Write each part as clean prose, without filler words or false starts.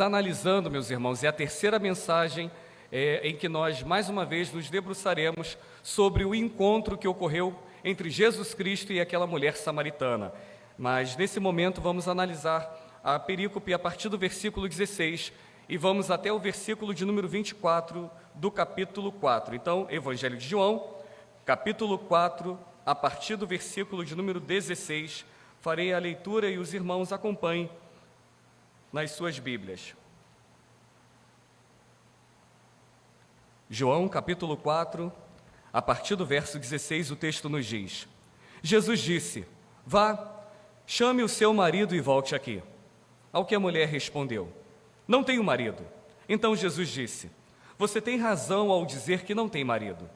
Analisando, meus irmãos, é a terceira mensagem em que nós, mais uma vez, nos debruçaremos sobre o encontro que ocorreu entre Jesus Cristo e aquela mulher samaritana. Mas, nesse momento, vamos analisar a perícope a partir do versículo 16 e vamos até o versículo de número 24 do capítulo 4. Então, Evangelho de João, capítulo 4, a partir do versículo de número 16, farei a leitura e os irmãos acompanhem nas suas Bíblias. João, capítulo 4, a partir do verso 16, o texto nos diz: Jesus disse: vá, chame o seu marido e volte aqui. Ao que a mulher respondeu: não tenho marido. Então Jesus disse: você tem razão ao dizer que não tem marido,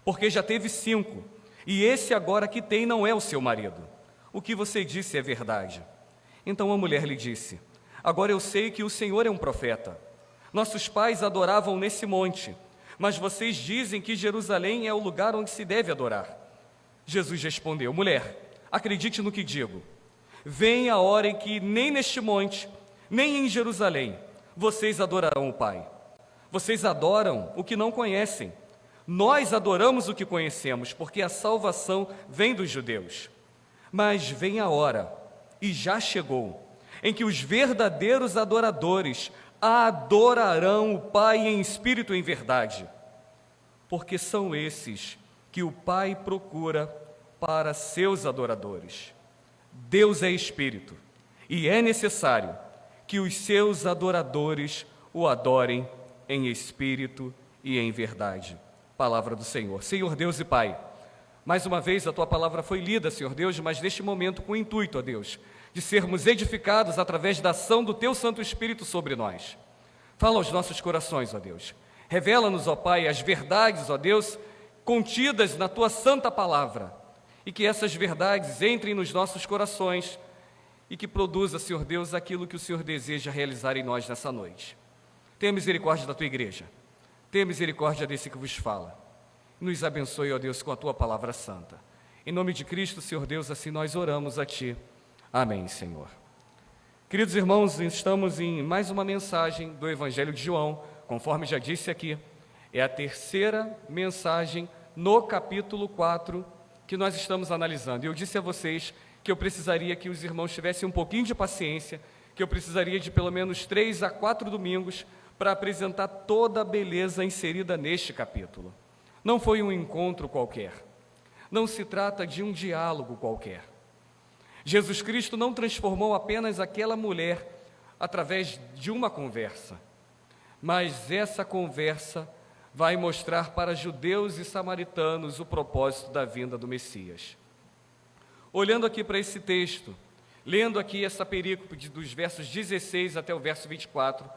porque já teve 5, e esse agora que tem não é o seu marido. O que você disse é verdade. Então a mulher lhe disse: agora eu sei que o Senhor é um profeta. Nossos pais adoravam nesse monte, mas vocês dizem que Jerusalém é o lugar onde se deve adorar. Jesus respondeu: mulher, acredite no que digo. Vem a hora em que nem neste monte, nem em Jerusalém, vocês adorarão o Pai. Vocês adoram o que não conhecem. Nós adoramos o que conhecemos, porque a salvação vem dos judeus. Mas vem a hora, e já chegou, em que os verdadeiros adoradores adorarão o Pai em espírito e em verdade, porque são esses que o Pai procura para seus adoradores. Deus é espírito, e é necessário que os seus adoradores o adorem em espírito e em verdade. Palavra do Senhor. Senhor Deus e Pai, mais uma vez a Tua palavra foi lida, Senhor Deus, mas neste momento com o intuito, ó Deus, de sermos edificados através da ação do Teu Santo Espírito sobre nós. Fala aos nossos corações, ó Deus. Revela-nos, ó Pai, as verdades, ó Deus, contidas na Tua santa palavra, e que essas verdades entrem nos nossos corações e que produza, Senhor Deus, aquilo que o Senhor deseja realizar em nós nessa noite. Tenha misericórdia da Tua igreja. Tenha misericórdia desse que vos fala. Nos abençoe, ó Deus, com a Tua palavra santa. Em nome de Cristo, Senhor Deus, assim nós oramos a Ti. Amém, Senhor. Queridos irmãos, estamos em mais uma mensagem do Evangelho de João, conforme já disse aqui, é a terceira mensagem no capítulo 4 que nós estamos analisando. E eu disse a vocês que eu precisaria que os irmãos tivessem um pouquinho de paciência, que eu precisaria de pelo menos 3 a 4 domingos para apresentar toda a beleza inserida neste capítulo. Não foi um encontro qualquer, não se trata de um diálogo qualquer. Jesus Cristo não transformou apenas aquela mulher através de uma conversa, mas essa conversa vai mostrar para judeus e samaritanos o propósito da vinda do Messias. Olhando aqui para esse texto, lendo aqui essa perícope dos versos 16 até o verso 24,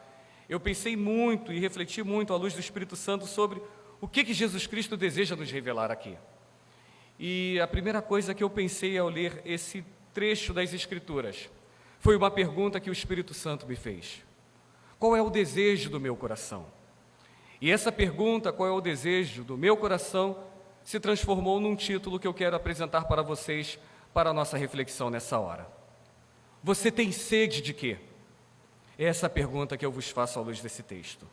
eu pensei muito e refleti muito à luz do Espírito Santo sobre o que Jesus Cristo deseja nos revelar aqui. E a primeira coisa que eu pensei ao ler esse trecho das Escrituras foi uma pergunta que o Espírito Santo me fez: qual é o desejo do meu coração? E essa pergunta, qual é o desejo do meu coração, se transformou num título que eu quero apresentar para vocês para a nossa reflexão nessa hora. Você tem sede de quê? É essa a pergunta que eu vos faço à luz desse texto.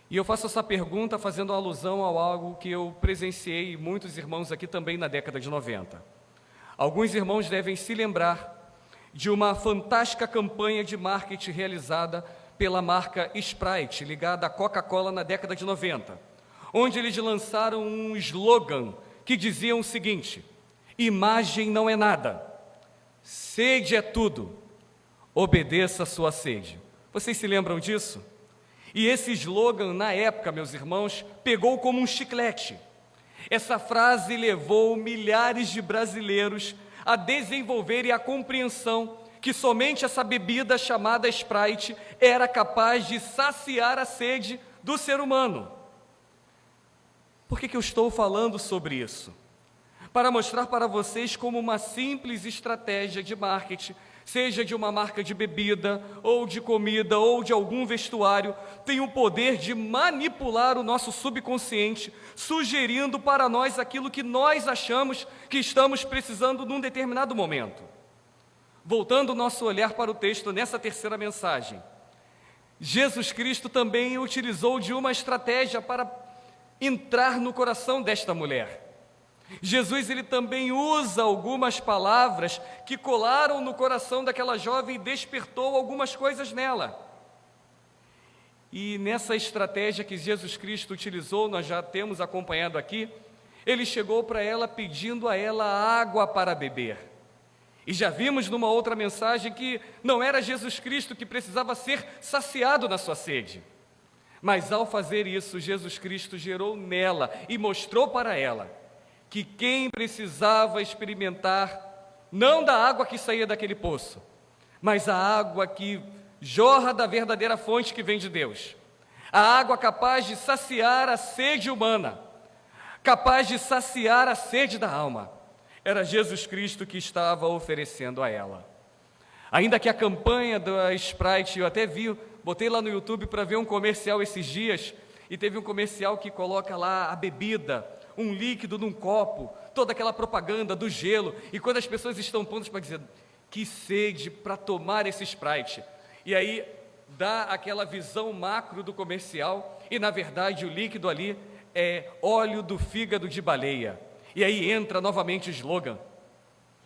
E eu faço essa pergunta fazendo alusão a algo que eu presenciei, e muitos irmãos aqui também na década de 90. Alguns irmãos devem se lembrar de uma fantástica campanha de marketing realizada pela marca Sprite, ligada à Coca-Cola na década de 90, onde eles lançaram um slogan que dizia o seguinte: imagem não é nada, sede é tudo, obedeça a sua sede. Vocês se lembram disso? E esse slogan, na época, meus irmãos, pegou como um chiclete. Essa frase levou milhares de brasileiros a desenvolverem a compreensão que somente essa bebida chamada Sprite era capaz de saciar a sede do ser humano. Por que eu estou falando sobre isso? Para mostrar para vocês como uma simples estratégia de marketing, seja de uma marca de bebida, ou de comida, ou de algum vestuário, tem o poder de manipular o nosso subconsciente, sugerindo para nós aquilo que nós achamos que estamos precisando num determinado momento. Voltando o nosso olhar para o texto nessa terceira mensagem, Jesus Cristo também utilizou de uma estratégia para entrar no coração desta mulher. Jesus, ele também usa algumas palavras que colaram no coração daquela jovem e despertou algumas coisas nela. E nessa estratégia que Jesus Cristo utilizou, nós já temos acompanhado aqui, ele chegou para ela pedindo a ela água para beber. E já vimos numa outra mensagem que não era Jesus Cristo que precisava ser saciado na sua sede. Mas ao fazer isso, Jesus Cristo gerou nela e mostrou para ela que quem precisava experimentar, não da água que saía daquele poço, mas a água que jorra da verdadeira fonte que vem de Deus, a água capaz de saciar a sede humana, capaz de saciar a sede da alma, era Jesus Cristo que estava oferecendo a ela. Ainda que a campanha da Sprite, eu até vi, botei lá no YouTube para ver um comercial esses dias, e teve um comercial que coloca lá a bebida, um líquido num copo, toda aquela propaganda do gelo, e quando as pessoas estão prontas para dizer, que sede para tomar esse Sprite, e aí dá aquela visão macro do comercial, e na verdade o líquido ali é óleo do fígado de baleia. E aí entra novamente o slogan,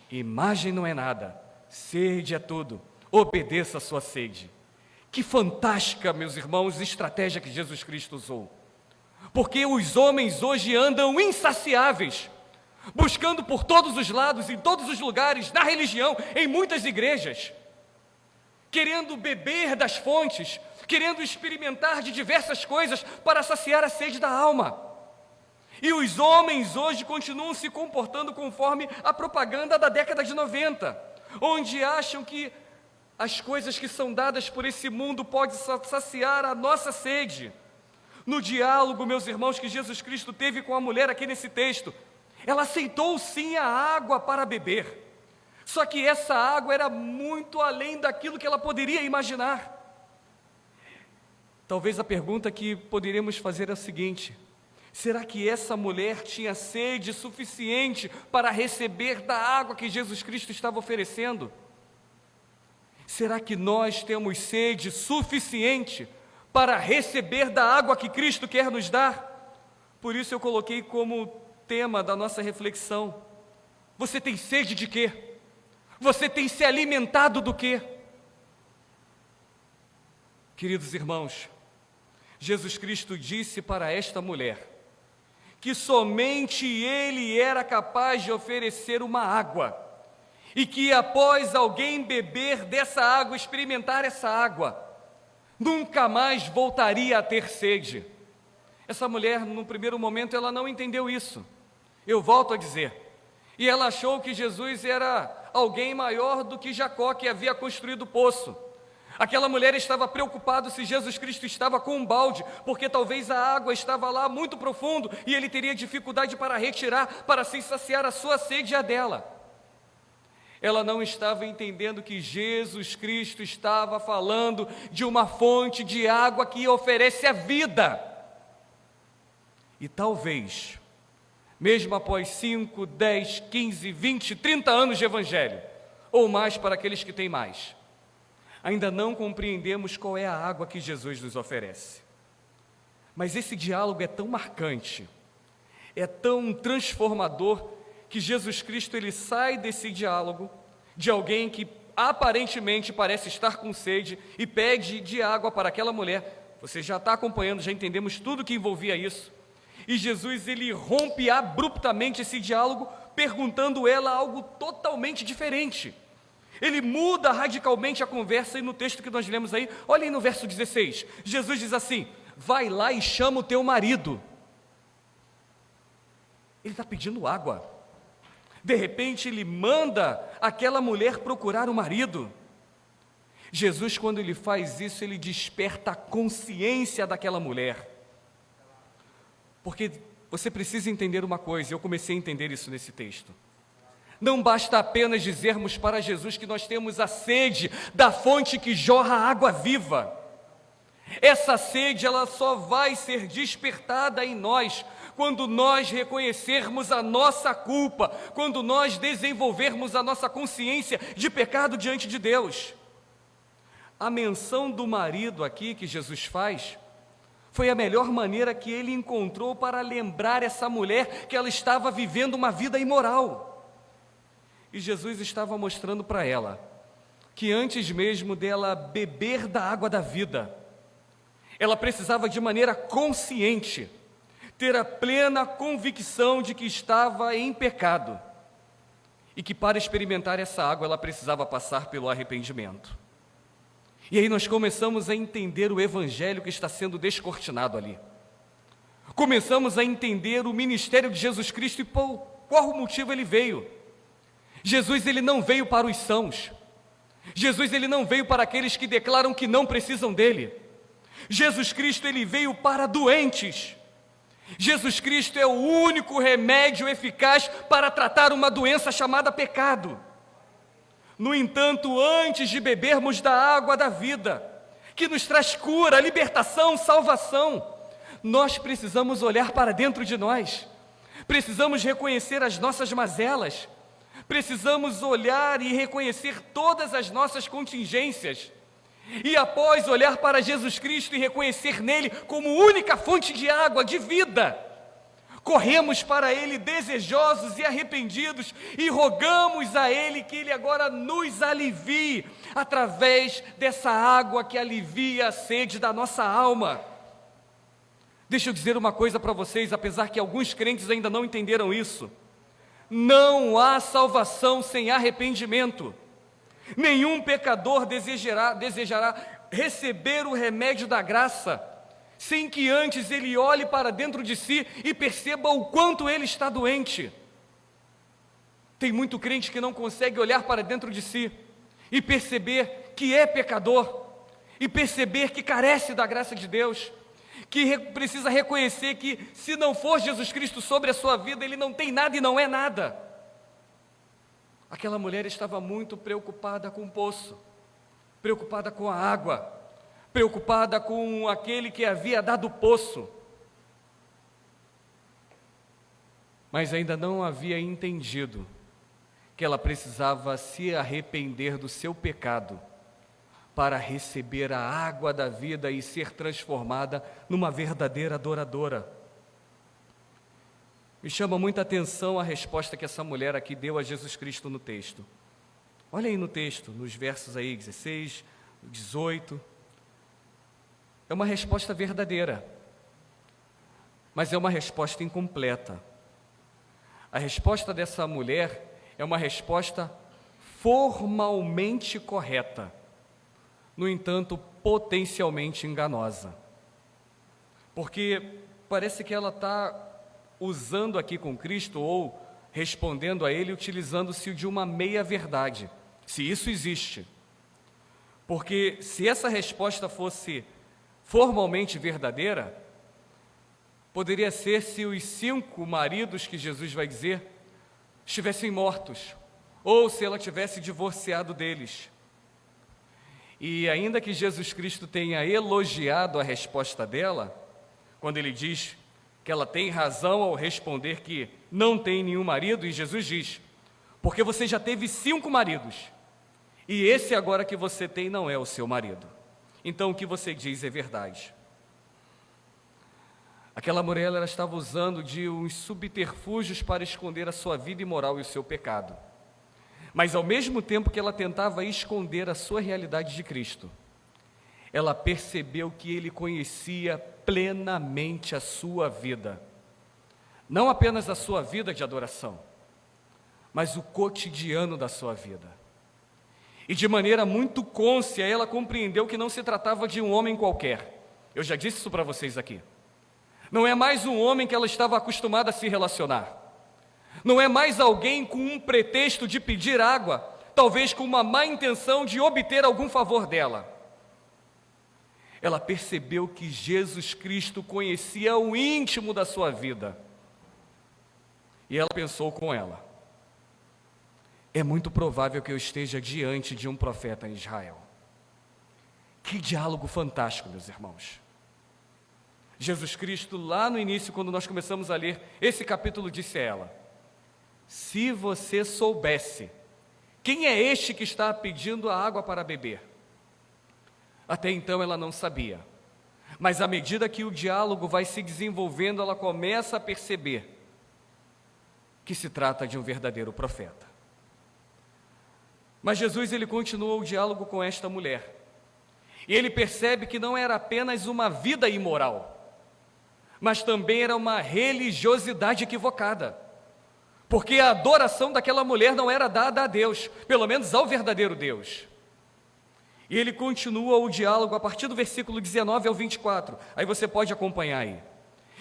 imagem não é nada, sede é tudo, obedeça a sua sede. Que fantástica, meus irmãos, estratégia que Jesus Cristo usou. Porque os homens hoje andam insaciáveis, buscando por todos os lados, em todos os lugares, na religião, em muitas igrejas, querendo beber das fontes, querendo experimentar de diversas coisas para saciar a sede da alma. E os homens hoje continuam se comportando conforme a propaganda da década de 90, onde acham que as coisas que são dadas por esse mundo podem saciar a nossa sede. No diálogo, meus irmãos, que Jesus Cristo teve com a mulher aqui nesse texto, ela aceitou sim a água para beber, só que essa água era muito além daquilo que ela poderia imaginar. Talvez a pergunta que poderíamos fazer é a seguinte: será que essa mulher tinha sede suficiente para receber da água que Jesus Cristo estava oferecendo? Será que nós temos sede suficiente para receber da água que Cristo quer nos dar? Por isso eu coloquei como tema da nossa reflexão: você tem sede de quê? Você tem se alimentado do quê? Queridos irmãos, Jesus Cristo disse para esta mulher que somente Ele era capaz de oferecer uma água, e que após alguém beber dessa água, experimentar essa água, nunca mais voltaria a ter sede. Essa mulher, no primeiro momento, ela não entendeu isso. Eu volto a dizer. E ela achou que Jesus era alguém maior do que Jacó, que havia construído o poço. Aquela mulher estava preocupada se Jesus Cristo estava com um balde, porque talvez a água estava lá muito profundo e ele teria dificuldade para retirar, para se saciar a sua sede e a dela. Ela não estava entendendo que Jesus Cristo estava falando de uma fonte de água que oferece a vida. E talvez, mesmo após 5, 10, 15, 20, 30 anos de evangelho, ou mais para aqueles que têm mais, ainda não compreendemos qual é a água que Jesus nos oferece. Mas esse diálogo é tão marcante, é tão transformador, que Jesus Cristo ele sai desse diálogo de alguém que aparentemente parece estar com sede e pede de água para aquela mulher. Você já está acompanhando, já entendemos tudo que envolvia isso. E Jesus ele rompe abruptamente esse diálogo, perguntando ela algo totalmente diferente. Ele muda radicalmente a conversa, e no texto que nós lemos aí, olhem no verso 16, Jesus diz assim: vai lá e chama o teu marido. Ele está pedindo água. De repente ele manda aquela mulher procurar o marido. Jesus, quando ele faz isso, ele desperta a consciência daquela mulher. Porque você precisa entender uma coisa, eu comecei a entender isso nesse texto. Não basta apenas dizermos para Jesus que nós temos a sede da fonte que jorra água viva. Essa sede, ela só vai ser despertada em nós quando nós reconhecermos a nossa culpa, quando nós desenvolvermos a nossa consciência de pecado diante de Deus. a menção do marido aqui que Jesus faz foi a melhor maneira que ele encontrou para lembrar essa mulher que ela estava vivendo uma vida imoral. E Jesus estava mostrando para ela que antes mesmo dela beber da água da vida, ela precisava de maneira consciente ter a plena convicção de que estava em pecado e que para experimentar essa água ela precisava passar pelo arrependimento. E aí nós começamos a entender o evangelho que está sendo descortinado ali. Começamos a entender o ministério de Jesus Cristo e por qual motivo ele veio. Jesus, ele não veio para os sãos. Jesus, ele não veio para aqueles que declaram que não precisam dele. Jesus Cristo, ele veio para doentes. Jesus Cristo é o único remédio eficaz para tratar uma doença chamada pecado. No entanto, antes de bebermos da água da vida, que nos traz cura, libertação, salvação, nós precisamos olhar para dentro de nós, precisamos reconhecer as nossas mazelas, precisamos olhar e reconhecer todas as nossas contingências, e após olhar para Jesus Cristo e reconhecer nele como única fonte de água, de vida, corremos para Ele desejosos e arrependidos e rogamos a Ele que Ele agora nos alivie através dessa água que alivia a sede da nossa alma. Deixa eu dizer uma coisa para vocês, apesar que alguns crentes ainda não entenderam isso. Não há salvação sem arrependimento. Nenhum pecador desejará receber o remédio da graça sem que antes ele olhe para dentro de si e perceba o quanto ele está doente. Tem muito crente que não consegue olhar para dentro de si e perceber que é pecador, e perceber que carece da graça de Deus, que precisa reconhecer que se não for Jesus Cristo sobre a sua vida, ele não tem nada e não é nada. Aquela mulher estava muito preocupada com o poço, preocupada com a água, preocupada com aquele que havia dado o poço, mas ainda não havia entendido que ela precisava se arrepender do seu pecado para receber a água da vida e ser transformada numa verdadeira adoradora. Me chama muita atenção a resposta que essa mulher aqui deu a Jesus Cristo no texto. Olha aí no texto, nos versos aí 16, 18. É uma resposta verdadeira, mas é uma resposta incompleta. A resposta dessa mulher é uma resposta formalmente correta, no entanto, potencialmente enganosa. Porque parece que ela está usando aqui com Cristo, ou respondendo a Ele, utilizando-se de uma meia-verdade, se isso existe. Porque se essa resposta fosse formalmente verdadeira, poderia ser se os 5 maridos que Jesus vai dizer estivessem mortos, ou se ela tivesse divorciado deles. E ainda que Jesus Cristo tenha elogiado a resposta dela, quando ele diz que ela tem razão ao responder que não tem nenhum marido, e Jesus diz, porque você já teve 5 maridos, e esse agora que você tem não é o seu marido. Então o que você diz é verdade. Aquela mulher, ela estava usando de uns subterfúgios para esconder a sua vida imoral e o seu pecado. Mas ao mesmo tempo que ela tentava esconder a sua realidade de Cristo, ela percebeu que Ele conhecia plenamente a sua vida. Não apenas a sua vida de adoração, mas o cotidiano da sua vida. E de maneira muito cônscia, ela compreendeu que não se tratava de um homem qualquer. Eu já disse isso para vocês aqui. Não é mais um homem que ela estava acostumada a se relacionar. Não é mais alguém com um pretexto de pedir água, talvez com uma má intenção de obter algum favor dela. Ela percebeu que Jesus Cristo conhecia o íntimo da sua vida. E ela pensou com ela, é muito provável que eu esteja diante de um profeta em Israel. Que diálogo fantástico, meus irmãos. Jesus Cristo, lá no início, quando nós começamos a ler esse capítulo, disse a ela, se você soubesse quem é este que está pedindo a água para beber, Até então ela não sabia. Mas à medida que o diálogo vai se desenvolvendo, ela começa a perceber que se trata de um verdadeiro profeta. Mas Jesus, ele continua o diálogo com esta mulher. E ele percebe que não era apenas uma vida imoral, mas também era uma religiosidade equivocada. Porque a adoração daquela mulher não era dada a Deus, pelo menos ao verdadeiro Deus. E ele continua o diálogo a partir do versículo 19 ao 24. Aí você pode acompanhar aí.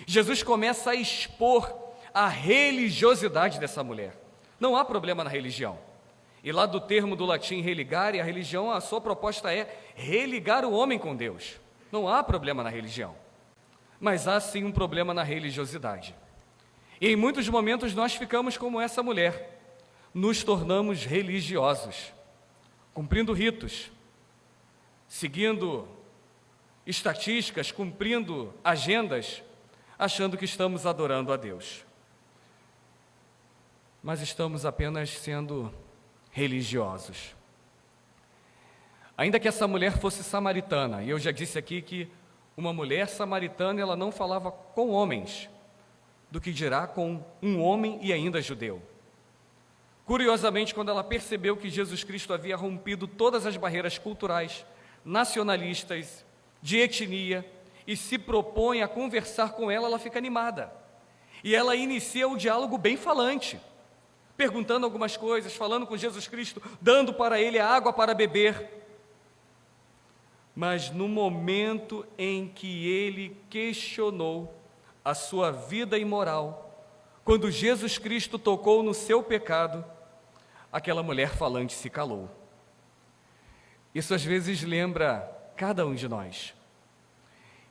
Jesus começa a expor a religiosidade dessa mulher. Não há problema na religião. E lá do termo do latim religare, a religião, a sua proposta é religar o homem com Deus. Não há problema na religião. Mas há sim um problema na religiosidade. E em muitos momentos nós ficamos como essa mulher. Nos tornamos religiosos, cumprindo ritos, seguindo estatísticas, cumprindo agendas, achando que estamos adorando a Deus. Mas estamos apenas sendo religiosos. Ainda que essa mulher fosse samaritana, e eu já disse aqui que uma mulher samaritana, ela não falava com homens, do que dirá com um homem e ainda judeu. Curiosamente, quando ela percebeu que Jesus Cristo havia rompido todas as barreiras culturais, nacionalistas, de etnia, e se propõe a conversar com ela, ela fica animada. E ela inicia o diálogo bem falante, perguntando algumas coisas, falando com Jesus Cristo, dando para ele a água para beber. Mas no momento em que ele questionou a sua vida imoral, quando Jesus Cristo tocou no seu pecado, aquela mulher falante se calou. Isso às vezes lembra cada um de nós.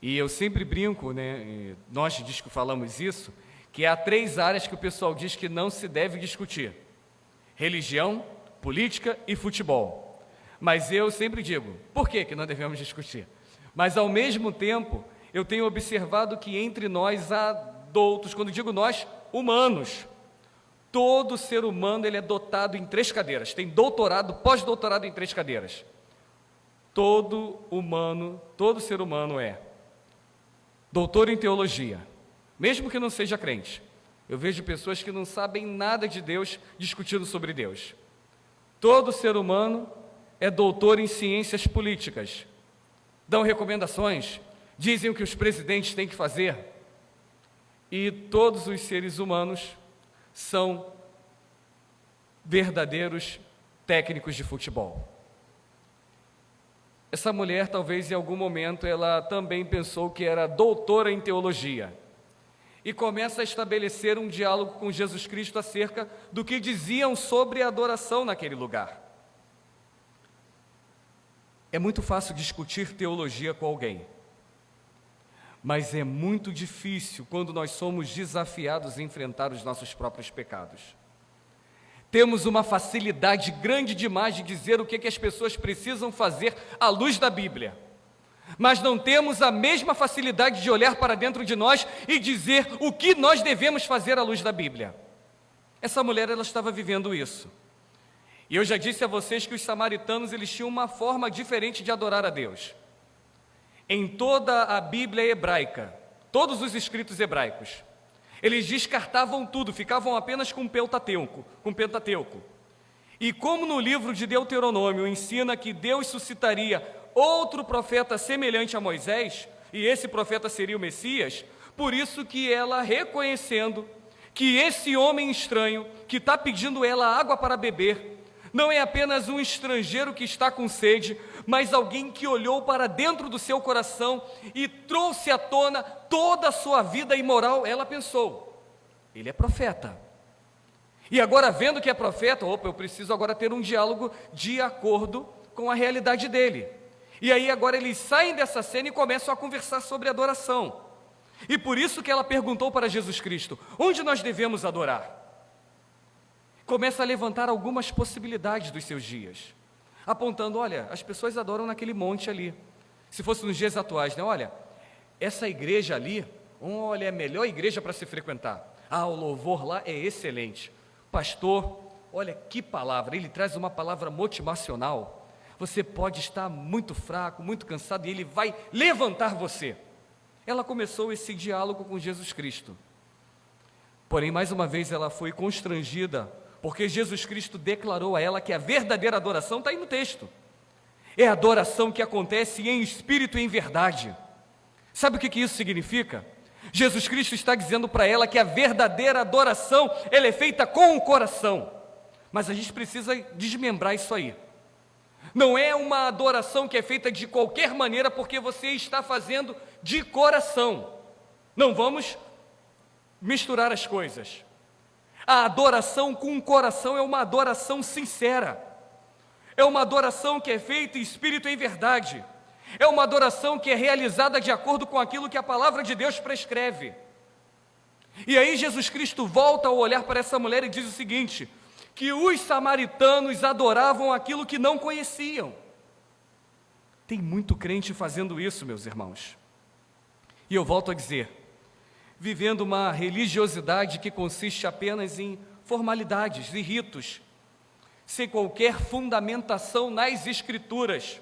E eu sempre brinco, né? Nós falamos isso, que há 3 áreas que o pessoal diz que não se deve discutir: religião, política e futebol. Mas eu sempre digo, por que não devemos discutir? Mas ao mesmo tempo, eu tenho observado que entre nós adultos, quando digo nós, humanos, todo ser humano ele é dotado em 3 cadeiras, tem doutorado, pós-doutorado em 3 cadeiras. Todo ser humano é doutor em teologia, mesmo que não seja crente. Eu vejo pessoas que não sabem nada de Deus discutindo sobre Deus. Todo ser humano é doutor em ciências políticas, dão recomendações, dizem o que os presidentes têm que fazer. E todos os seres humanos são verdadeiros técnicos de futebol. Essa mulher, talvez em algum momento, ela também pensou que era doutora em teologia e começa a estabelecer um diálogo com Jesus Cristo acerca do que diziam sobre a adoração naquele lugar. É muito fácil discutir teologia com alguém, mas é muito difícil quando nós somos desafiados a enfrentar os nossos próprios pecados. Temos uma facilidade grande demais de dizer o que as pessoas precisam fazer à luz da Bíblia, mas não temos a mesma facilidade de olhar para dentro de nós e dizer o que nós devemos fazer à luz da Bíblia. Essa mulher, ela estava vivendo isso. E eu já disse a vocês que os samaritanos, eles tinham uma forma diferente de adorar a Deus. Em toda a Bíblia hebraica, todos os escritos hebraicos, eles descartavam tudo, ficavam apenas com o Pentateuco. E como no livro de Deuteronômio ensina que Deus suscitaria outro profeta semelhante a Moisés, e esse profeta seria o Messias, por isso que ela, reconhecendo que esse homem estranho, que está pedindo ela água para beber, não é apenas um estrangeiro que está com sede, mas alguém que olhou para dentro do seu coração e trouxe à tona toda a sua vida imoral, ela pensou, ele é profeta. E agora, vendo que é profeta, eu preciso agora ter um diálogo de acordo com a realidade dele. E aí agora eles saem dessa cena e começam a conversar sobre adoração. E por isso que ela perguntou para Jesus Cristo, onde nós devemos adorar? Começa a levantar algumas possibilidades dos seus dias, apontando, olha, as pessoas adoram naquele monte ali. Se fosse nos dias atuais, né? Olha, essa igreja ali, olha, é a melhor igreja para se frequentar. O louvor lá é excelente. Pastor, olha que palavra, ele traz uma palavra motivacional. Você pode estar muito fraco, muito cansado, e Ele vai levantar você. Ela começou esse diálogo com Jesus Cristo. Porém, mais uma vez, ela foi constrangida, porque Jesus Cristo declarou a ela que a verdadeira adoração está aí no texto. É a adoração que acontece em espírito e em verdade. Sabe o que isso significa? Jesus Cristo está dizendo para ela que a verdadeira adoração, ela é feita com o coração. Mas a gente precisa desmembrar isso aí. Não é uma adoração que é feita de qualquer maneira porque você está fazendo de coração. Não vamos misturar as coisas. A adoração com o coração é uma adoração sincera. É uma adoração que é feita em espírito e em verdade. É uma adoração que é realizada de acordo com aquilo que a palavra de Deus prescreve. E aí Jesus Cristo volta ao olhar para essa mulher e diz o seguinte: que os samaritanos adoravam aquilo que não conheciam. Tem muito crente fazendo isso, meus irmãos. E eu volto a dizer, vivendo uma religiosidade que consiste apenas em formalidades e ritos, sem qualquer fundamentação nas Escrituras.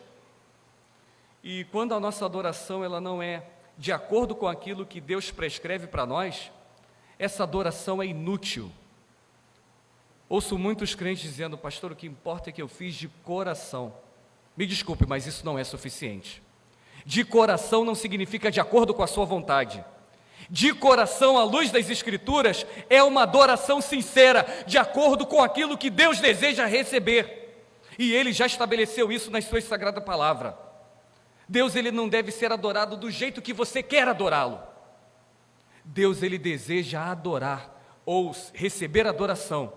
E quando a nossa adoração ela não é de acordo com aquilo que Deus prescreve para nós, essa adoração é inútil. Ouço muitos crentes dizendo: pastor, o que importa é que eu fiz de coração. Me desculpe, mas isso não é suficiente. De coração não significa de acordo com a sua vontade. De coração, à luz das Escrituras, é uma adoração sincera, de acordo com aquilo que Deus deseja receber. E Ele já estabeleceu isso nas suas sagradas palavras. Deus, Ele não deve ser adorado do jeito que você quer adorá-lo. Deus, Ele deseja adorar ou receber adoração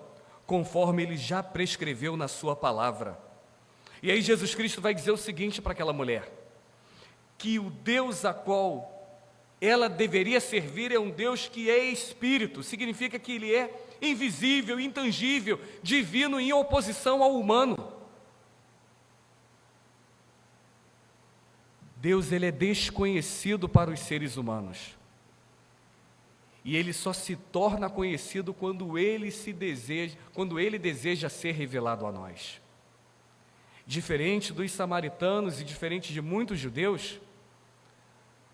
conforme Ele já prescreveu na sua palavra. E aí Jesus Cristo vai dizer o seguinte para aquela mulher: que o Deus a qual ela deveria servir é um Deus que é espírito, significa que Ele é invisível, intangível, divino, em oposição ao humano. Deus, Ele é desconhecido para os seres humanos. E Ele só se torna conhecido quando Ele deseja ser revelado a nós. Diferente dos samaritanos e diferente de muitos judeus,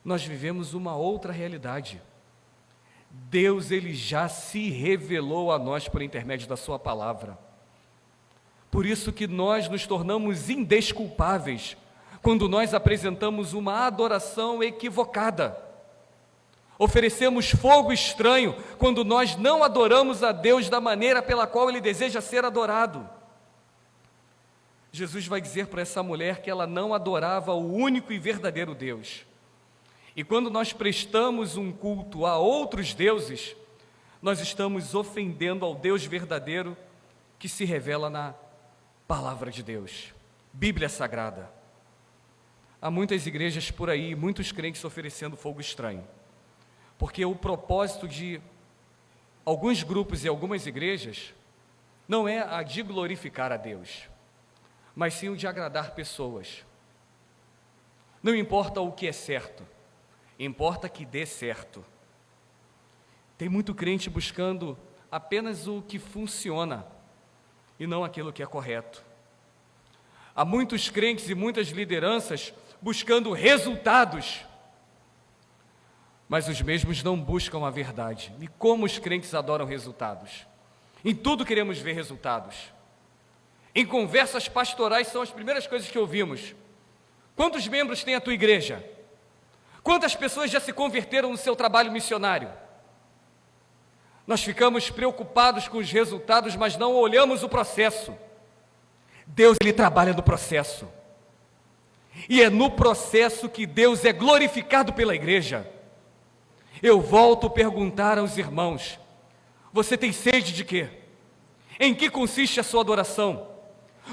nós vivemos uma outra realidade. Deus, Ele já se revelou a nós por intermédio da sua palavra. Por isso que nós nos tornamos indesculpáveis quando nós apresentamos uma adoração equivocada. Oferecemos fogo estranho quando nós não adoramos a Deus da maneira pela qual Ele deseja ser adorado. Jesus vai dizer para essa mulher que ela não adorava o único e verdadeiro Deus. E quando nós prestamos um culto a outros deuses, nós estamos ofendendo ao Deus verdadeiro que se revela na palavra de Deus, Bíblia Sagrada. Há muitas igrejas por aí, muitos crentes oferecendo fogo estranho. Porque o propósito de alguns grupos e algumas igrejas não é a de glorificar a Deus, mas sim o de agradar pessoas. Não importa o que é certo, importa que dê certo. Tem muito crente buscando apenas o que funciona e não aquilo que é correto. Há muitos crentes e muitas lideranças buscando resultados, mas os mesmos não buscam a verdade. E como os crentes adoram resultados? Em tudo queremos ver resultados. Em conversas pastorais são as primeiras coisas que ouvimos: quantos membros tem a tua igreja? Quantas pessoas já se converteram no seu trabalho missionário? Nós ficamos preocupados com os resultados, mas não olhamos o processo. Deus, Ele trabalha no processo. E é no processo que Deus é glorificado pela igreja. Eu volto a perguntar aos irmãos: você tem sede de quê? Em que consiste a sua adoração?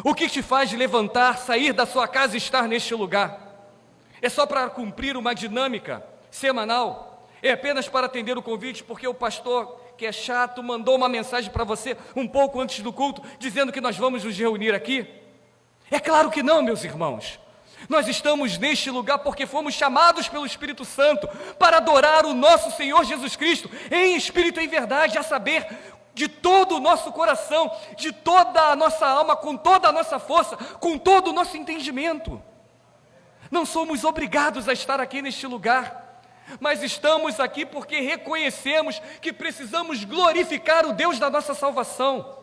O que te faz levantar, sair da sua casa e estar neste lugar? É só para cumprir uma dinâmica semanal? É apenas para atender o convite porque o pastor, que é chato, mandou uma mensagem para você um pouco antes do culto, dizendo que nós vamos nos reunir aqui? É claro que não, meus irmãos. Nós estamos neste lugar porque fomos chamados pelo Espírito Santo para adorar o nosso Senhor Jesus Cristo em espírito e em verdade, a saber, de todo o nosso coração, de toda a nossa alma, com toda a nossa força, com todo o nosso entendimento. Não somos obrigados a estar aqui neste lugar, mas estamos aqui porque reconhecemos que precisamos glorificar o Deus da nossa salvação,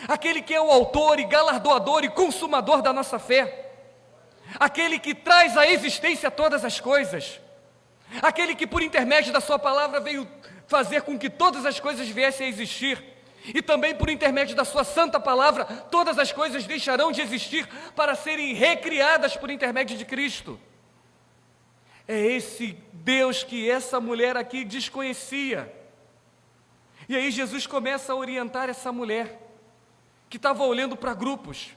aquele que é o autor e galardoador e consumador da nossa fé, aquele que traz à existência todas as coisas, aquele que por intermédio da sua palavra veio fazer com que todas as coisas viessem a existir, e também por intermédio da sua santa palavra, todas as coisas deixarão de existir para serem recriadas por intermédio de Cristo. É esse Deus que essa mulher aqui desconhecia. E aí Jesus começa a orientar essa mulher, que estava olhando para grupos,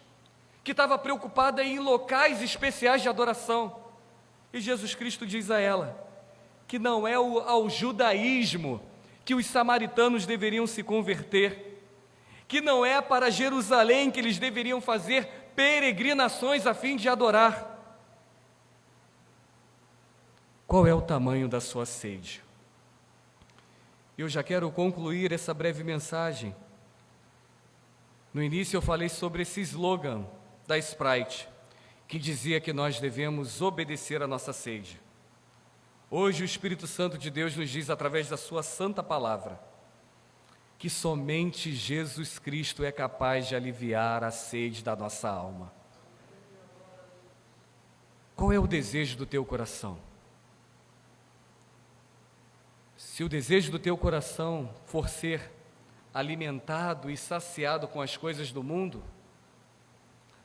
que estava preocupada em locais especiais de adoração. E Jesus Cristo diz a ela que não é ao judaísmo que os samaritanos deveriam se converter, que não é para Jerusalém que eles deveriam fazer peregrinações a fim de adorar. Qual é o tamanho da sua sede? Eu já quero concluir essa breve mensagem. No início eu falei sobre esse slogan da Sprite, que dizia que nós devemos obedecer à nossa sede. Hoje o Espírito Santo de Deus nos diz, através da sua santa palavra, que somente Jesus Cristo é capaz de aliviar a sede da nossa alma. Qual é o desejo do teu coração? Se o desejo do teu coração for ser alimentado e saciado com as coisas do mundo,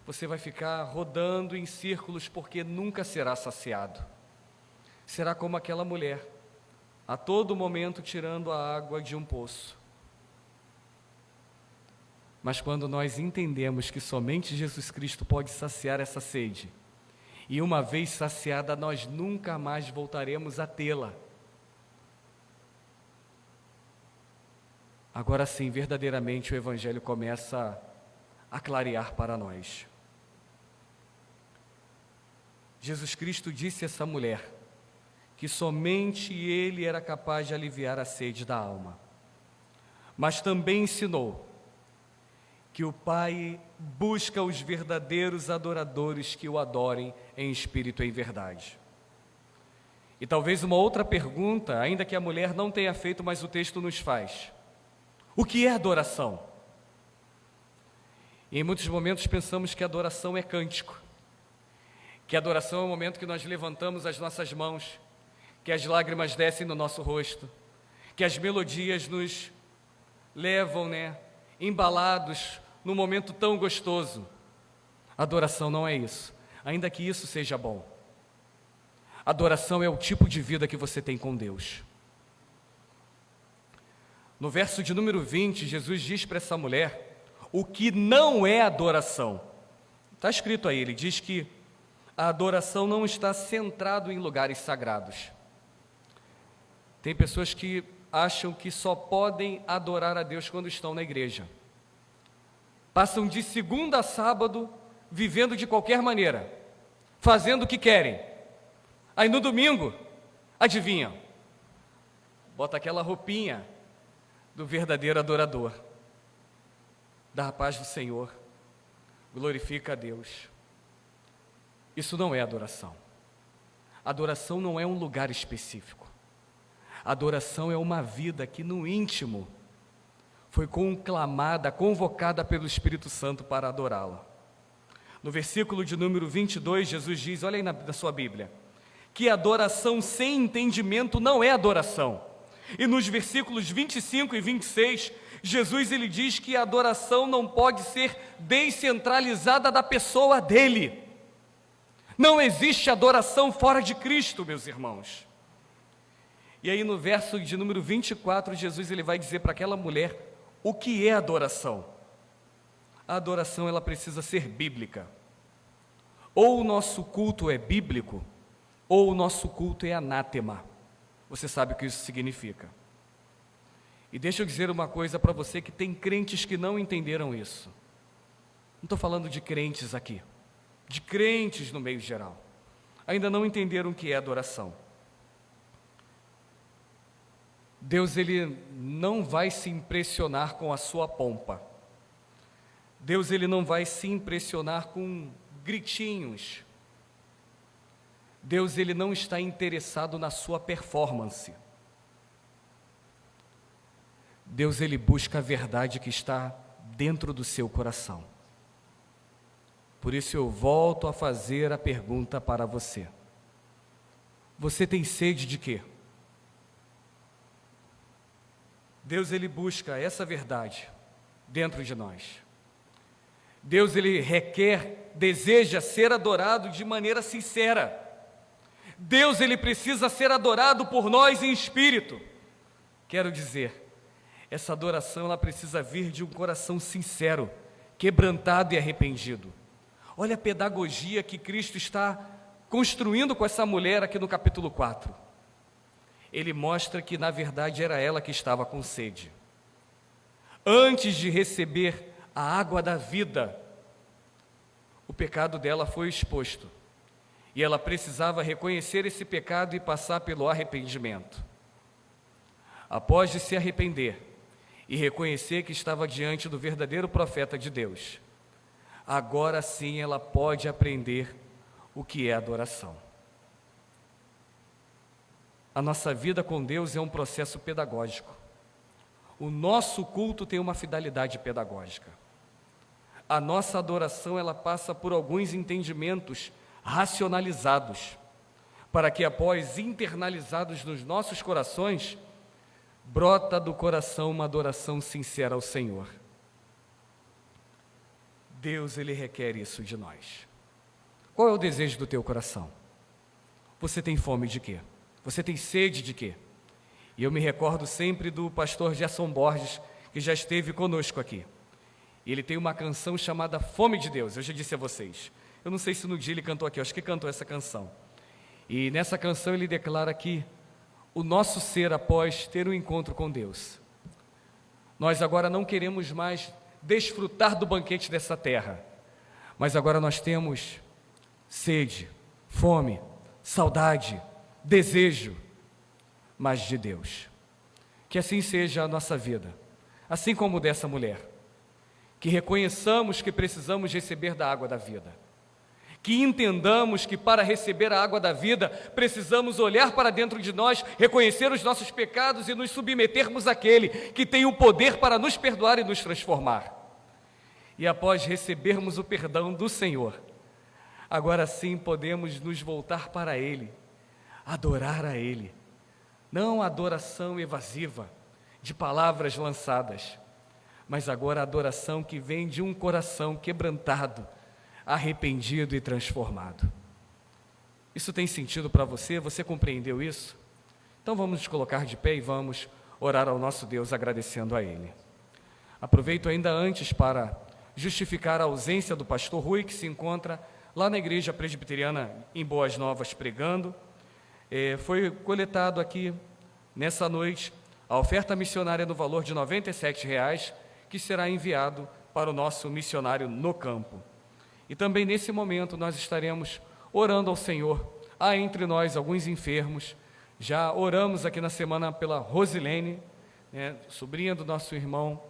você vai ficar rodando em círculos porque nunca será saciado. Será como aquela mulher, a todo momento tirando a água de um poço. Mas quando nós entendemos que somente Jesus Cristo pode saciar essa sede, e uma vez saciada nós nunca mais voltaremos a tê-la, agora sim, verdadeiramente o Evangelho começa a clarear para nós. Jesus Cristo disse a essa mulher que somente Ele era capaz de aliviar a sede da alma, mas também ensinou que o Pai busca os verdadeiros adoradores que o adorem em espírito e em verdade. E talvez uma outra pergunta, ainda que a mulher não tenha feito, mas o texto nos faz: o que é adoração? E em muitos momentos pensamos que adoração é cântico, que adoração é o momento que nós levantamos as nossas mãos, que as lágrimas descem no nosso rosto, que as melodias nos levam, embalados num momento tão gostoso. Adoração não é isso, ainda que isso seja bom. Adoração é o tipo de vida que você tem com Deus. No verso de número 20, Jesus diz para essa mulher o que não é adoração. Está escrito aí, ele diz que a adoração não está centrado em lugares sagrados. Tem pessoas que acham que só podem adorar a Deus quando estão na igreja. Passam de segunda a sábado vivendo de qualquer maneira, fazendo o que querem. Aí no domingo, adivinha, bota aquela roupinha do verdadeiro adorador, dá a paz do Senhor, glorifica a Deus. Isso não é adoração. Adoração não é um lugar específico. Adoração é uma vida que no íntimo foi conclamada, convocada pelo Espírito Santo para adorá-la. No versículo de número 22, Jesus diz, olha aí na sua Bíblia, que adoração sem entendimento não é adoração. E nos versículos 25 e 26, Jesus ele diz que a adoração não pode ser descentralizada da pessoa dele. Não existe adoração fora de Cristo, meus irmãos. E aí no verso de número 24, Jesus ele vai dizer para aquela mulher o que é adoração. A adoração ela precisa ser bíblica. Ou o nosso culto é bíblico, ou o nosso culto é anátema. Você sabe o que isso significa. E deixa eu dizer uma coisa para você que tem crentes que não entenderam isso. Não estou falando de crentes aqui, de crentes no meio geral. Ainda não entenderam o que é adoração. Deus, ele não vai se impressionar com a sua pompa. Deus, ele não vai se impressionar com gritinhos. Deus, ele não está interessado na sua performance. Deus, ele busca a verdade que está dentro do seu coração. Por isso eu volto a fazer a pergunta para você. Você tem sede de quê? Deus, ele busca essa verdade dentro de nós. Deus, ele requer, deseja ser adorado de maneira sincera. Deus, ele precisa ser adorado por nós em espírito. Quero dizer, essa adoração, ela precisa vir de um coração sincero, quebrantado e arrependido. Olha a pedagogia que Cristo está construindo com essa mulher aqui no capítulo 4. Ele mostra que, na verdade, era ela que estava com sede. Antes de receber a água da vida, o pecado dela foi exposto. E ela precisava reconhecer esse pecado e passar pelo arrependimento. Após de se arrepender e reconhecer que estava diante do verdadeiro profeta de Deus, agora sim ela pode aprender o que é adoração. A nossa vida com Deus é um processo pedagógico. O nosso culto tem uma finalidade pedagógica. A nossa adoração, ela passa por alguns entendimentos racionalizados, para que após internalizados nos nossos corações, brota do coração uma adoração sincera ao Senhor. Deus, ele requer isso de nós. Qual é o desejo do teu coração? Você tem fome de quê? Você tem sede de quê? E eu me recordo sempre do pastor Gerson Borges, que já esteve conosco aqui. E ele tem uma canção chamada Fome de Deus, eu já disse a vocês. Eu não sei se no dia ele cantou aqui, eu acho que cantou essa canção. E nessa canção ele declara que o nosso ser após ter um encontro com Deus, nós agora não queremos mais desfrutar do banquete dessa terra, mas agora nós temos sede, fome, saudade, desejo, mas de Deus. Que assim seja a nossa vida, assim como dessa mulher, que reconheçamos que precisamos receber da água da vida, que entendamos que para receber a água da vida, precisamos olhar para dentro de nós, reconhecer os nossos pecados e nos submetermos àquele que tem o poder para nos perdoar e nos transformar. E após recebermos o perdão do Senhor, agora sim podemos nos voltar para Ele, adorar a Ele. Não a adoração evasiva, de palavras lançadas, mas agora a adoração que vem de um coração quebrantado, arrependido e transformado. Isso tem sentido para você? Você compreendeu isso? Então vamos nos colocar de pé e vamos orar ao nosso Deus agradecendo a Ele. Aproveito ainda antes para justificar a ausência do pastor Rui, que se encontra lá na igreja presbiteriana em Boas Novas pregando. Foi coletado aqui nessa noite a oferta missionária no valor de R$ 97, que será enviado para o nosso missionário no campo. E também nesse momento nós estaremos orando ao Senhor. Há entre nós alguns enfermos. Já oramos aqui na semana pela Rosilene, sobrinha do nosso irmão